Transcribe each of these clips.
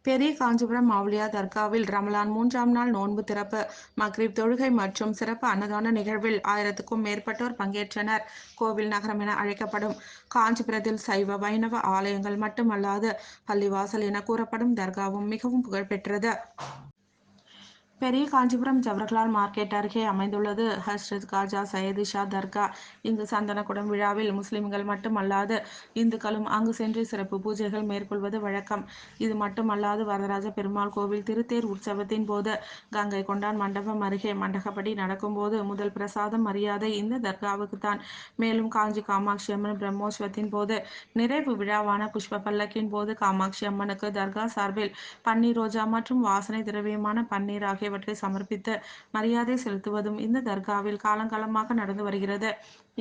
பெரிய காஞ்சிபுரம் அவுலியா தர்காவில் ரமலான் 3ஆம் நாள் நோன்பு திறப்பு, மக்ரிப் தொழுகை மற்றும் சிறப்பு அன்னதான நிகழ்வில் 1000க்கும் மேற்பட்டோர் பங்கேற்றனர். கோவில் நகரம் என அழைக்கப்படும் காஞ்சிபுரத்தில் சைவ, வைணவ ஆலயங்கள் மட்டுமல்லாது பள்ளிவாசல் என கூறப்படும் தர்காவும் மிகவும் புகழ்பெற்றது. பெரிய காஞ்சிபுரம் ஜவஹர்லால் மார்க்கெட் அருகே அமைந்துள்ளது ஹஸ்ரத் காஜா சையத் ஷா தர்கா. இங்கு சந்தனக்குடம் விழாவில் முஸ்லிம்கள் மட்டுமல்லாது இந்துக்களும் அங்கு சென்று சிறப்பு பூஜைகள் மேற்கொள்வது வழக்கம். இது மட்டுமல்லாது வரதராஜ பெருமாள் கோவில் திருத்தேர் உற்சவத்தின் போது கங்கை கொண்டான் மண்டபம் அருகே மண்டகப்படி நடக்கும்போது முதல் பிரசாதம் மரியாதை இந்த தர்காவுக்குத்தான். மேலும் காஞ்சி காமாட்சி அம்மன் பிரம்மோற்சவத்தின் போது நிறைவு விழாவான புஷ்ப பல்லக்கின் போது காமாட்சி அம்மனுக்கு தர்கா சார்பில் பன்னீர் ரோஜா மற்றும் வாசனை திரவியமான பன்னீர் ஆகியவற்றை சமர்ப்பித்து மரியாதை செலுத்துவதும் இந்த தர்காவில் காலங்காலமாக நடந்து வருகிறது.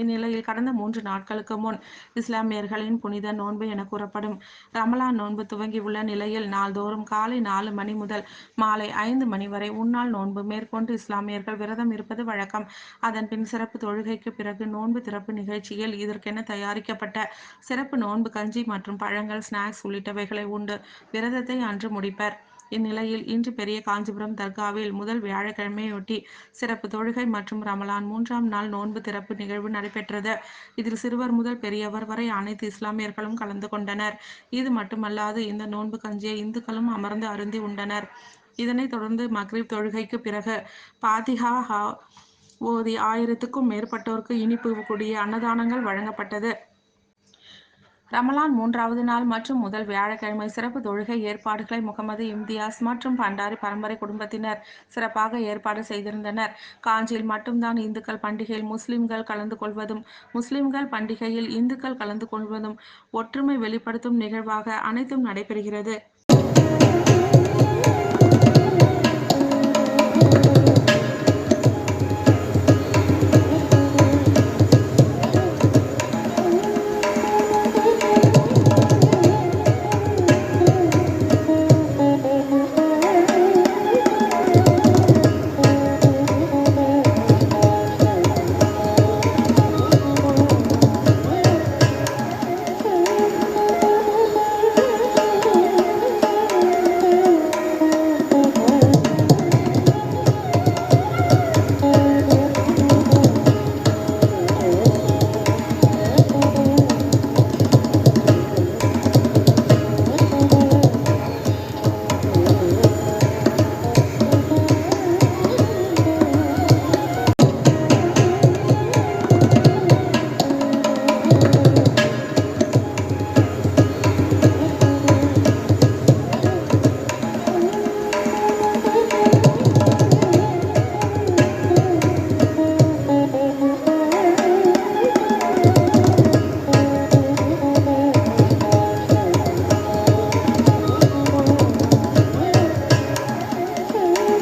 இந்நிலையில் கடந்த 3 நாட்களுக்கு முன் இஸ்லாமியர்களின் புனித நோன்பு என கூறப்படும் ரமலான் நோன்பு துவங்கியுள்ள நிலையில் நாள்தோறும் காலை 4 மணி முதல் மாலை 5 மணி வரை உண்ணால் நோன்பு மேற்கொண்டு இஸ்லாமியர்கள் விரதம் இருப்பது வழக்கம். அதன்பின் சிறப்பு தொழுகைக்கு பிறகு நோன்பு திறப்பு நிகழ்ச்சியில் இதற்கென தயாரிக்கப்பட்ட சிறப்பு நோன்பு கஞ்சி மற்றும் பழங்கள், ஸ்நாக்ஸ் உள்ளிட்டவைகளை உண்டு விரதத்தை அன்று முடிப்பர். இந்நிலையில் இன்று பெரிய காஞ்சிபுரம் தர்காவில் முதல் வியாழக்கிழமையொட்டி சிறப்பு தொழுகை மற்றும் ரமலான் 3ஆம் நாள் நோன்பு திறப்பு நிகழ்வு நடைபெற்றது. இதில் சிறுவர் முதல் பெரியவர் வரை அனைத்து இஸ்லாமியர்களும் கலந்து கொண்டனர். இது மட்டுமல்லாது இந்த நோன்பு கஞ்சியை இந்துக்களும் அமர்ந்து அருந்தி உண்டனர். இதனைத் தொடர்ந்து மக்ரிப் தொழுகைக்கு பிறகு பாத்திஹா ஓதி 1000க்கும் மேற்பட்டோருக்கு இனிப்பு கூடிய அன்னதானங்கள் வழங்கப்பட்டது. ரமலான் 3வது நாள் மற்றும் முதல் வியாழக்கிழமை சிறப்பு தொழுகை ஏற்பாடுகளை முகமது இம்தியாஸ் மற்றும் பண்டாரி பரம்பரை குடும்பத்தினர் சிறப்பாக ஏற்பாடு செய்திருந்தனர். காஞ்சியில் மட்டும்தான் இந்துக்கள் பண்டிகையில் முஸ்லிம்கள் கலந்து கொள்வதும், முஸ்லிம்கள் பண்டிகையில் இந்துக்கள் கலந்து கொள்வதும் ஒற்றுமை வெளிப்படுத்தும் நிகழ்வாக அனைத்தும் நடைபெறுகிறது.